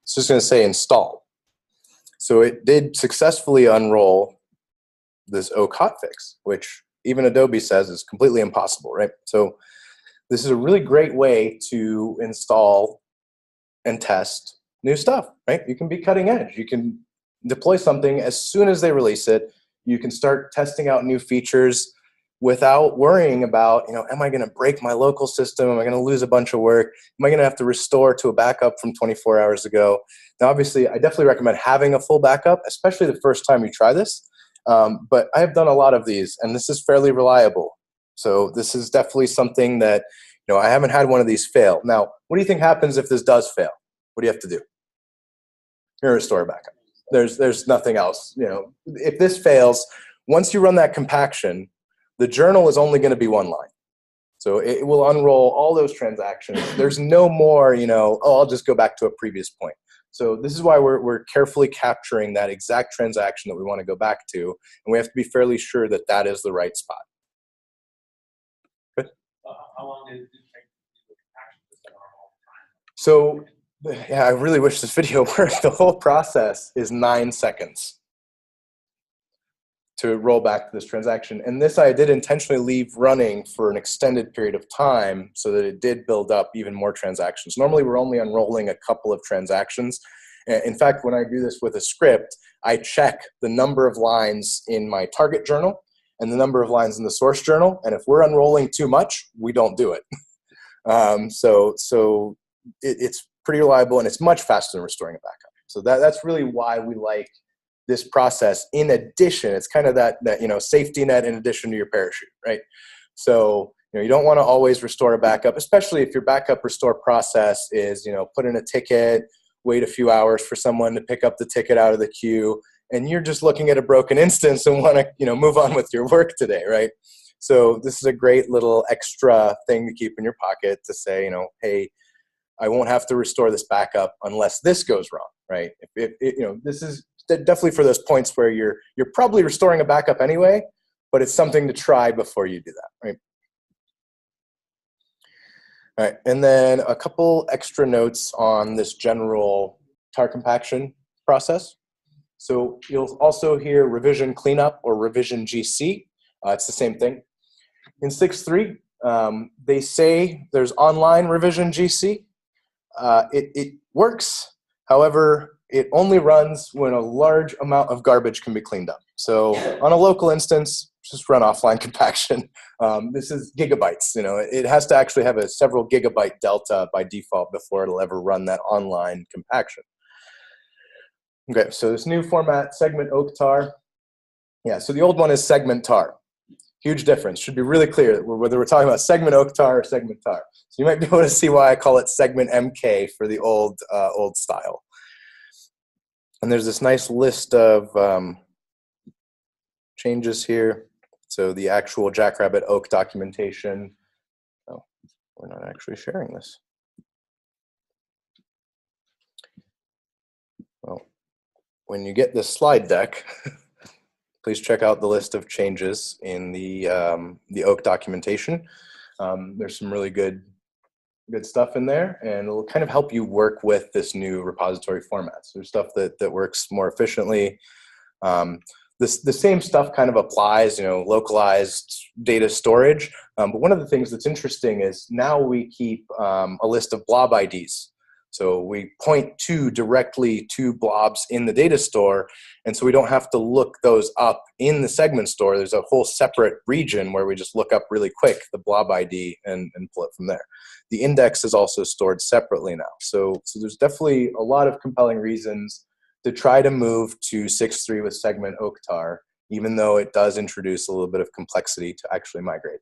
it's just going to say install. So it did successfully unroll this oak hotfix, which even Adobe says is completely impossible, right? So this is a really great way to install and test new stuff, right? You can be cutting edge. You can deploy something as soon as they release it. You can start testing out new features without worrying about, am I going to break my local system? Am I going to lose a bunch of work? Am I going to have to restore to a backup from 24 hours ago? Now, obviously, I definitely recommend having a full backup, especially the first time you try this. But I have done a lot of these, and this is fairly reliable. So this is definitely something that, I haven't had one of these fail. Now, what do you think happens if this does fail? What do you have to do? You're going to restore a backup. There's nothing else. If this fails, once you run that compaction, the journal is only going to be one line. So it will unroll all those transactions. There's no more, I'll just go back to a previous point. So this is why we're carefully capturing that exact transaction that we want to go back to, and we have to be fairly sure that that is the right spot. Good.
How long did it take to do the compaction to set all the time?
So yeah, I really wish this video worked. The whole process is 9 seconds to roll back to this transaction. And this I did intentionally leave running for an extended period of time so that it did build up even more transactions. Normally we're only unrolling a couple of transactions. In fact, when I do this with a script, I check the number of lines in my target journal and the number of lines in the source journal. And if we're unrolling too much, we don't do it. So it's pretty reliable, and it's much faster than restoring a backup. So that's really why we like this process. In addition, it's kind of that safety net in addition to your parachute, right? So you don't want to always restore a backup, especially if your backup restore process is put in a ticket, wait a few hours for someone to pick up the ticket out of the queue, and you're just looking at a broken instance and want to move on with your work today, right? So this is a great little extra thing to keep in your pocket to say, hey, I won't have to restore this backup unless this goes wrong, right? This is definitely for those points where you're probably restoring a backup anyway, but it's something to try before you do that, right? All right, and then a couple extra notes on this general tar compaction process. So you'll also hear revision cleanup or revision GC. It's the same thing. In 6.3, they say there's online revision GC. It works. However, it only runs when a large amount of garbage can be cleaned up. So on a local instance, just run offline compaction. This is gigabytes. It has to actually have a several gigabyte delta by default before it'll ever run that online compaction. Okay, so this new format, segment oak tar. Yeah, so the old one is segment tar. Huge difference. Should be really clear whether we're talking about segment oak tar or segment tar. So you might be able to see why I call it segment MK for the old style. And there's this nice list of changes here. So the actual Jackrabbit oak documentation. Oh, we're not actually sharing this. Well, when you get this slide deck, please check out the list of changes in the oak documentation. There's some really good stuff in there, and it'll kind of help you work with this new repository format. So there's stuff that works more efficiently. The same stuff kind of applies, localized data storage. But one of the things that's interesting is now we keep a list of blob IDs. So we point directly to blobs in the data store, and so we don't have to look those up in the segment store. There's a whole separate region where we just look up really quick the blob ID and pull it from there. The index is also stored separately now. So there's definitely a lot of compelling reasons to try to move to 6.3 with segment oak tar, even though it does introduce a little bit of complexity to actually migrate.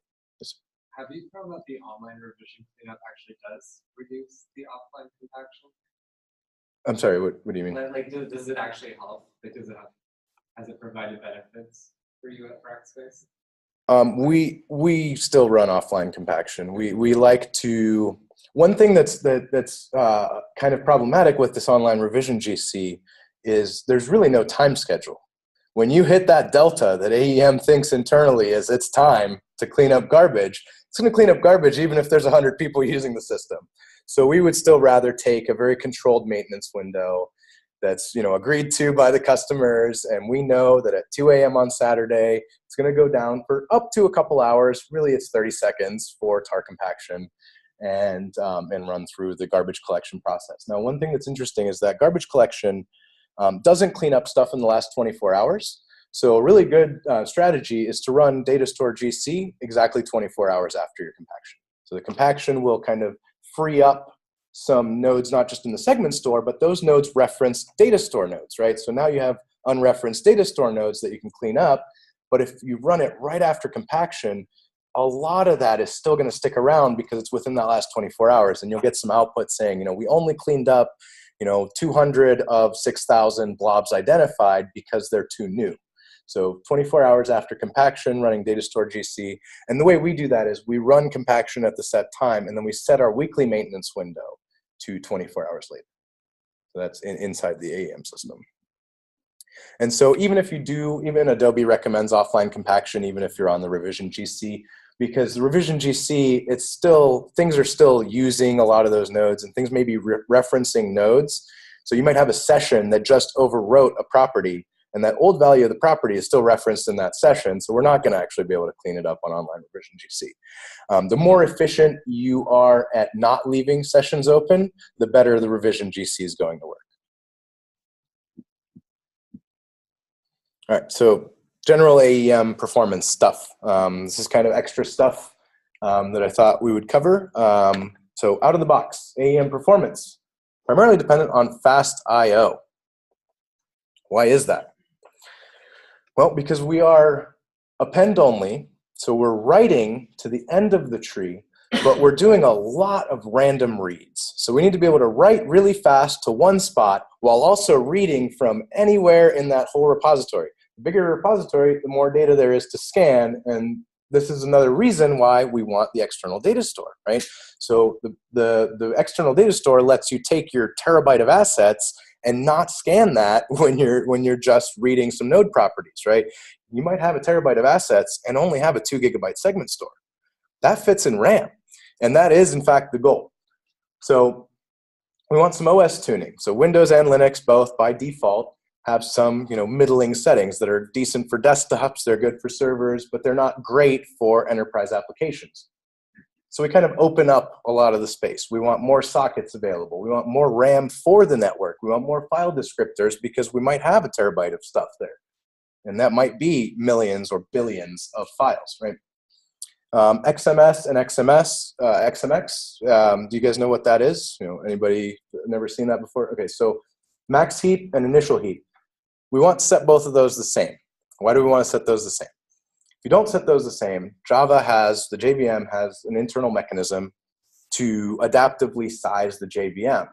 have you found that the online revision cleanup actually does reduce the offline compaction?
I'm sorry, what do you mean?
Like, does it actually help? Like, has it provided benefits for you at Rackspace?
We still run offline compaction. We like to. One thing that's kind of problematic with this online revision GC is there's really no time schedule. When you hit that delta that AEM thinks internally is it's time to clean up garbage, it's going to clean up garbage even if there's 100 people using the system. So we would still rather take a very controlled maintenance window that's agreed to by the customers, and we know that at 2 a.m. on Saturday, it's going to go down for up to a couple hours. Really, it's 30 seconds for tar compaction, and run through the garbage collection process. Now, one thing that's interesting is that garbage collection doesn't clean up stuff in the last 24 hours. So a really good strategy is to run data store GC exactly 24 hours after your compaction. So the compaction will kind of free up some nodes, not just in the segment store, but those nodes reference data store nodes, right? So now you have unreferenced data store nodes that you can clean up, but if you run it right after compaction, a lot of that is still going to stick around because it's within that last 24 hours, and you'll get some output saying, we only cleaned up, 200 of 6,000 blobs identified because they're too new. So 24 hours after compaction, running data store GC. And the way we do that is we run compaction at the set time, and then we set our weekly maintenance window to 24 hours later. So that's inside the AEM system. And so even Adobe recommends offline compaction, even if you're on the revision GC, because the revision GC, things are still using a lot of those nodes, and things may be referencing nodes. So you might have a session that just overwrote a property, and that old value of the property is still referenced in that session, so we're not going to actually be able to clean it up on online revision GC. The more efficient you are at not leaving sessions open, the better the revision GC is going to work. All right, so general AEM performance stuff. This is kind of extra stuff that I thought we would cover. So out of the box, AEM performance, primarily dependent on fast I/O. Why is that? Well, because we are append only, so we're writing to the end of the tree, but we're doing a lot of random reads. So we need to be able to write really fast to one spot while also reading from anywhere in that whole repository. The bigger the repository, the more data there is to scan, and this is another reason why we want the external data store, right? So the external data store lets you take your terabyte of assets and not scan that when you're just reading some node properties, right? You might have a terabyte of assets and only have a 2 gigabyte segment store. That fits in RAM, and that is in fact the goal. So we want some OS tuning. So Windows and Linux both by default have some middling settings that are decent for desktops, they're good for servers, but they're not great for enterprise applications. So we kind of open up a lot of the space. We want more sockets available. We want more RAM for the network. We want more file descriptors because we might have a terabyte of stuff there. And that might be millions or billions of files, right? XMS and XMX, do you guys know what that is? Anybody never seen that before? Okay, so max heap and initial heap. We want to set both of those the same. Why do we want to set those the same? If you don't set those the same, the JVM has an internal mechanism to adaptively size the JVM.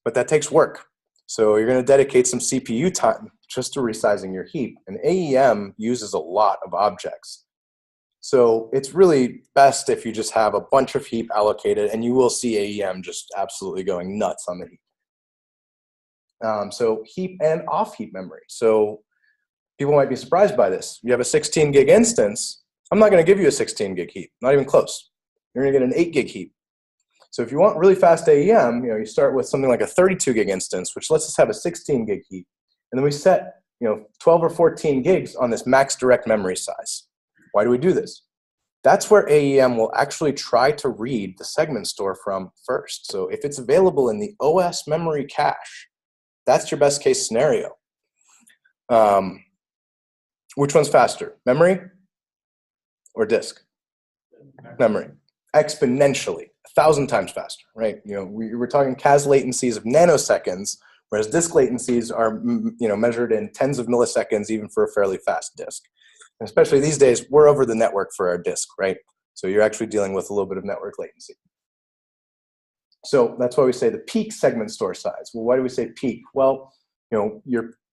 But that takes work. So you're going to dedicate some CPU time just to resizing your heap. And AEM uses a lot of objects. So it's really best if you just have a bunch of heap allocated, and you will see AEM just absolutely going nuts on the heap. So heap and off heap memory. So people might be surprised by this. You have a 16 gig instance. I'm not going to give you a 16 gig heap, not even close. You're going to get an 8 gig heap. So if you want really fast AEM, you start with something like a 32 gig instance, which lets us have a 16 gig heap. And then we set 12 or 14 gigs on this max direct memory size. Why do we do this? That's where AEM will actually try to read the segment store from first. So if it's available in the OS memory cache, that's your best case scenario. Which one's faster, memory or disk? Memory, exponentially, 1,000 times faster, right? We're talking CAS latencies of nanoseconds, whereas disk latencies are measured in tens of milliseconds, even for a fairly fast disk. And especially these days, we're over the network for our disk, right? So you're actually dealing with a little bit of network latency. So that's why we say the peak segment store size. Well, why do we say peak? Well,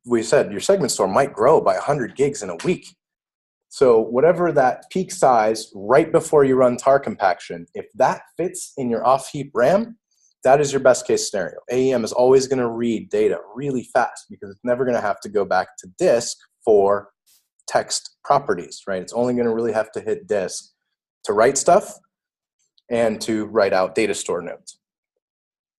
we said your segment store might grow by 100 gigs in a week. So whatever that peak size right before you run tar compaction, if that fits in your off-heap RAM, that is your best case scenario. AEM is always going to read data really fast because it's never going to have to go back to disk for text properties, right? It's only going to really have to hit disk to write stuff and to write out data store nodes.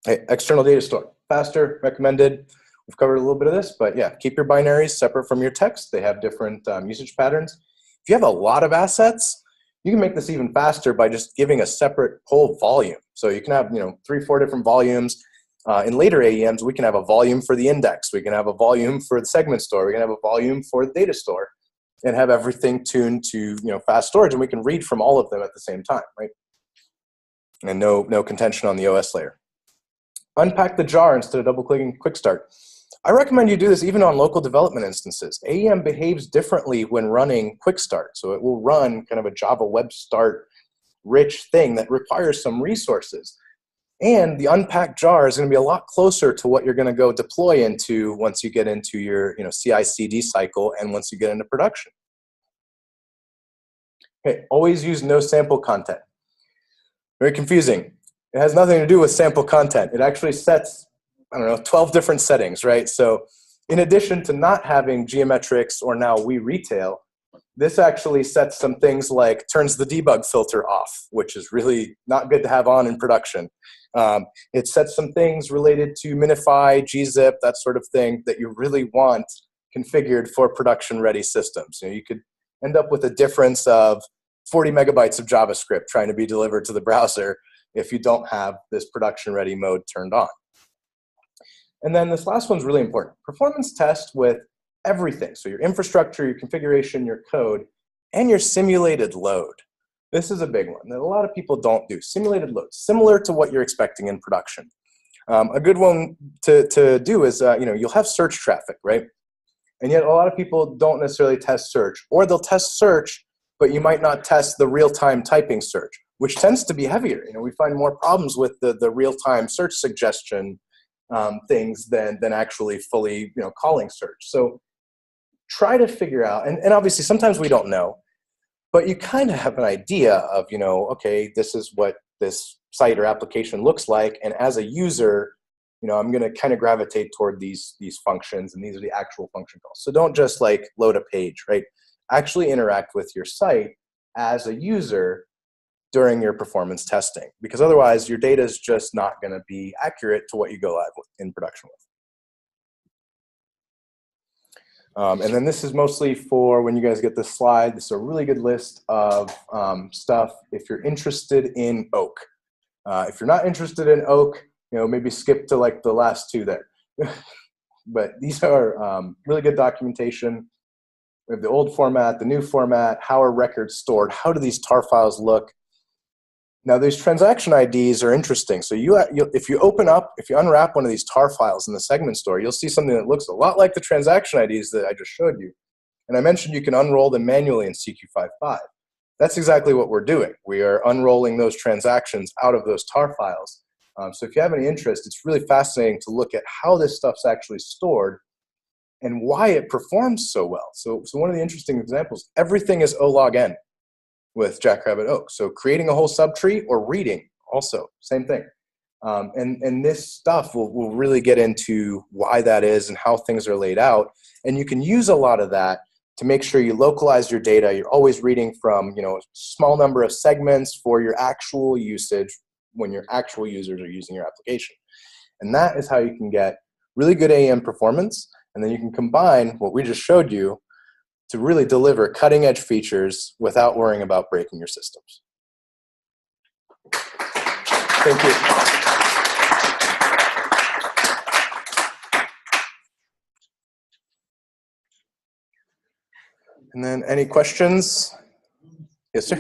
Hey, external data store, faster, recommended. We've covered a little bit of this, but yeah, keep your binaries separate from your text. They have different usage patterns. If you have a lot of assets, you can make this even faster by just giving a separate whole volume. So you can have 3, 4 different volumes. In later AEMs, we can have a volume for the index. We can have a volume for the segment store. We can have a volume for the data store, and have everything tuned to fast storage, and we can read from all of them at the same time, right? And no contention on the OS layer. Unpack the jar instead of double-clicking quick start. I recommend you do this even on local development instances. AEM behaves differently when running quick start. So it will run kind of a Java web start rich thing that requires some resources. And the unpacked jar is going to be a lot closer to what you're going to go deploy into once you get into your CI/CD cycle and once you get into production. Okay, always use no sample content. Very confusing. It has nothing to do with sample content. It actually sets, 12 different settings, right? So in addition to not having geometrics or now we retail, this actually sets some things like turns the debug filter off, which is really not good to have on in production. It sets some things related to minify, gzip, that sort of thing that you really want configured for production-ready systems. You could end up with a difference of 40 megabytes of JavaScript trying to be delivered to the browser if you don't have this production-ready mode turned on. And then this last one's really important. Performance test with everything. So your infrastructure, your configuration, your code, and your simulated load. This is a big one that a lot of people don't do. Simulated load, similar to what you're expecting in production. A good one to do is, you'll have search traffic, right? And yet a lot of people don't necessarily test search, or they'll test search, but you might not test the real-time typing search, which tends to be heavier. We find more problems with the real-time search suggestion things than actually fully calling search. So try to figure out, and obviously sometimes we don't know, but you kind of have an idea of, okay, this is what this site or application looks like, and as a user, I'm going to kind of gravitate toward these functions, and these are the actual function calls. So don't just like load a page, right? Actually interact with your site as a user during your performance testing, because otherwise your data is just not going to be accurate to what you go live with in production with. And then this is mostly for when you guys get this slide. This is a really good list of stuff if you're interested in Oak. If you're not interested in Oak, maybe skip to like the last two there. But these are really good documentation. We have the old format, the new format, how are records stored, how do these tar files look. Now these transaction IDs are interesting. So if you unwrap one of these tar files in the segment store, you'll see something that looks a lot like the transaction IDs that I just showed you. And I mentioned you can unroll them manually in CQ55. That's exactly what we're doing. We are unrolling those transactions out of those tar files. So if you have any interest, it's really fascinating to look at how this stuff's actually stored and why it performs so well. So one of the interesting examples, everything is O-log-N with Jackrabbit Oak. So creating a whole subtree or reading, also, same thing. And this stuff will really get into why that is and how things are laid out. And you can use a lot of that to make sure you localize your data. You're always reading from a small number of segments for your actual usage when your actual users are using your application. And that is how you can get really good AEM performance. And then you can combine what we just showed you to really deliver cutting-edge features without worrying about breaking your systems. Thank you. And then any questions? Yes, sir.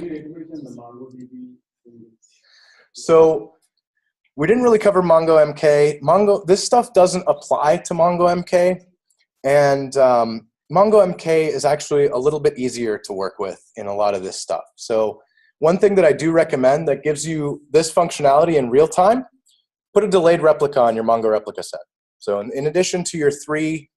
So we didn't really cover MongoMK. This stuff doesn't apply to MongoMK. And MongoMK is actually a little bit easier to work with in a lot of this stuff. So One thing that I do recommend that gives you this functionality in real time, put a delayed replica on your Mongo replica set. So in addition to your 3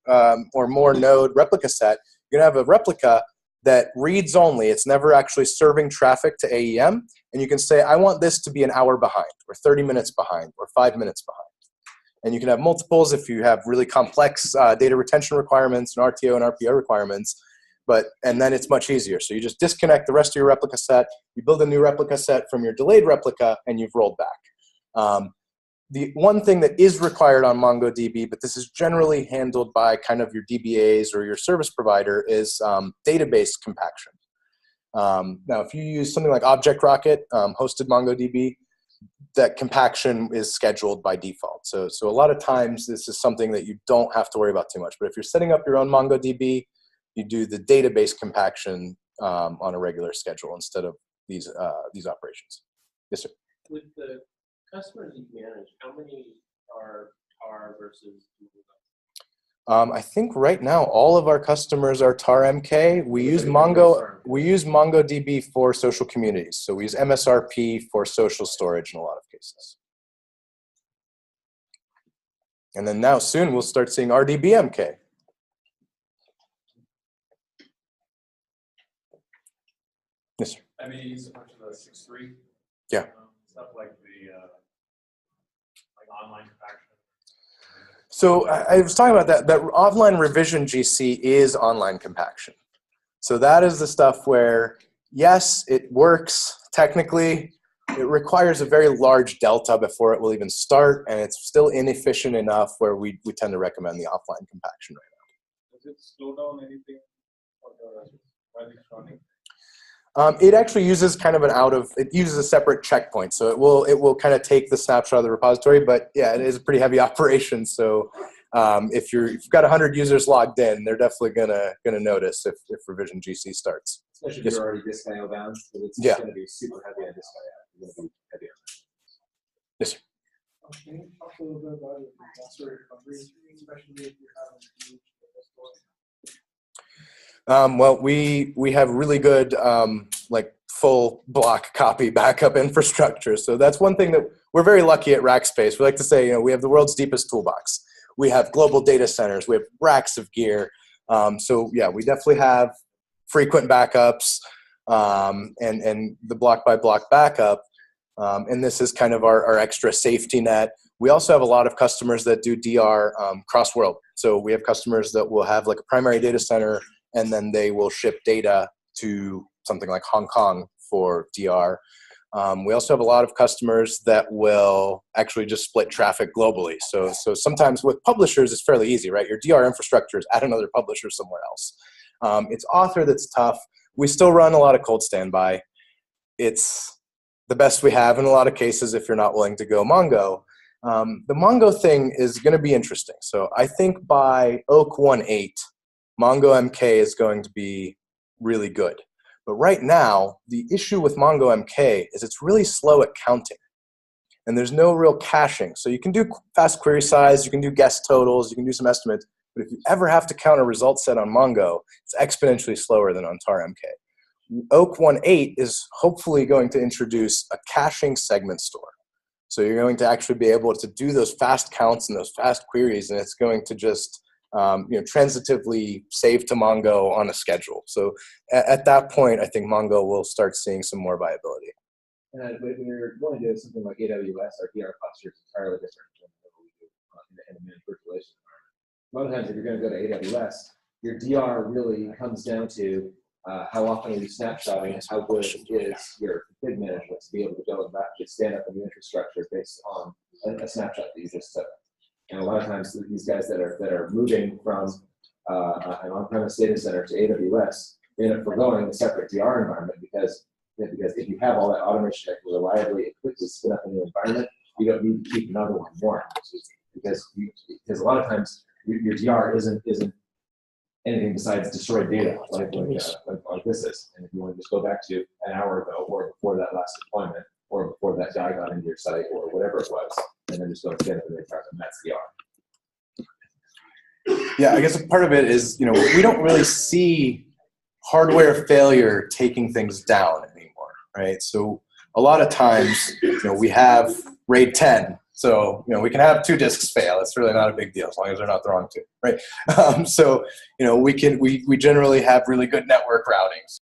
or more node replica set, you're gonna have a replica that reads only. It's never actually serving traffic to AEM. And you can say, I want this to be an hour behind, or 30 minutes behind, or 5 minutes behind. And you can have multiples if you have really complex data retention requirements and RTO and RPO requirements. And then it's much easier. So you just disconnect the rest of your replica set, you build a new replica set from your delayed replica, and you've rolled back. The one thing that is required on MongoDB, but this is generally handled by kind of your DBAs or your service provider, is database compaction. Now, if you use something like Object Rocket, hosted MongoDB, that compaction is scheduled by default. So a lot of times this is something that you don't have to worry about too much. But if you're setting up your own MongoDB, you do the database compaction on a regular schedule instead of these operations. Yes, sir.
With the customers you manage, how many are versus?
I think right now all of our customers are tar MK. We use MongoDB for social communities. So we use MSRP for social storage in a lot of cases. And then now soon we'll start seeing RDBMK. Yes, sir.
I mean, you use a bunch of the 6.3.
Yeah.
Stuff like the like online compaction.
So I was talking about that offline revision GC is online compaction. So that is the stuff where, yes, it works technically. It requires a very large delta before it will even start, and it's still inefficient enough where we tend to recommend the offline compaction right now.
Does it slow down anything while it's running?
It actually uses kind of it uses a separate checkpoint. So it will kind of take the snapshot of the repository, but yeah, it is a pretty heavy operation. So if you've got 100 users logged in, they're definitely gonna notice if revision GC starts.
Especially if
Yes,
you're already disk IO bound, so it's
Yeah.
going to be super heavy on disk IO. It's going to be heavy on that.
Yes, sir.
Can you talk a little bit about the disaster recovery, especially if you have a huge
Well, we have really good like full block copy backup infrastructure. So that's one thing that we're very lucky at Rackspace. We like to say, we have the world's deepest toolbox. We have global data centers. We have racks of gear. So yeah, we definitely have frequent backups and the block by block backup. And this is kind of our extra safety net. We also have a lot of customers that do DR cross-world. So we have customers that will have like a primary data center, and then they will ship data to something like Hong Kong for DR. We also have a lot of customers that will actually just split traffic globally. So sometimes with publishers, it's fairly easy, right? Your DR infrastructure is at another publisher somewhere else. It's author that's tough. We still run a lot of cold standby. It's the best we have in a lot of cases if you're not willing to go Mongo. The Mongo thing is going to be interesting. So I think by Oak 1.8, Mongo MK is going to be really good. But right now, the issue with Mongo MK is it's really slow at counting. And there's no real caching. So you can do fast query size, you can do guess totals, you can do some estimates. But if you ever have to count a result set on Mongo, it's exponentially slower than on tar MK. Oak 1.8 is hopefully going to introduce a caching segment store. So you're going to actually be able to do those fast counts and those fast queries, and it's going to just transitively save to Mongo on a schedule. So at that point, I think Mongo will start seeing some more viability.
And when you're going to do something like AWS, our DR posture is entirely different than what we do in a managed virtualization environment. A lot of times, if you're going to go to AWS, your DR really comes down to how often are you snapshotting, how good is your config management to be able to go and rapidly stand up a new infrastructure based on a snapshot that you just took. And a lot of times, these guys that are moving from an on-premise data center to AWS, they end up forgoing a separate DR environment because if you have all that automation that can reliably and quickly spin up a new environment, you don't need to keep another one warm. Because a lot of times your DR isn't anything besides destroyed data like this is. And if you want to just go back to an hour ago or before that last deployment or before that guy got into your site or whatever it was, and then just go stand up in the environment, that's the DR.
Yeah, I guess part of it is, we don't really see hardware failure taking things down anymore. right? So a lot of times, we have RAID 10. So, we can have 2 disks fail. It's really not a big deal as long as they're not the wrong 2, right? So, we generally have really good network routings.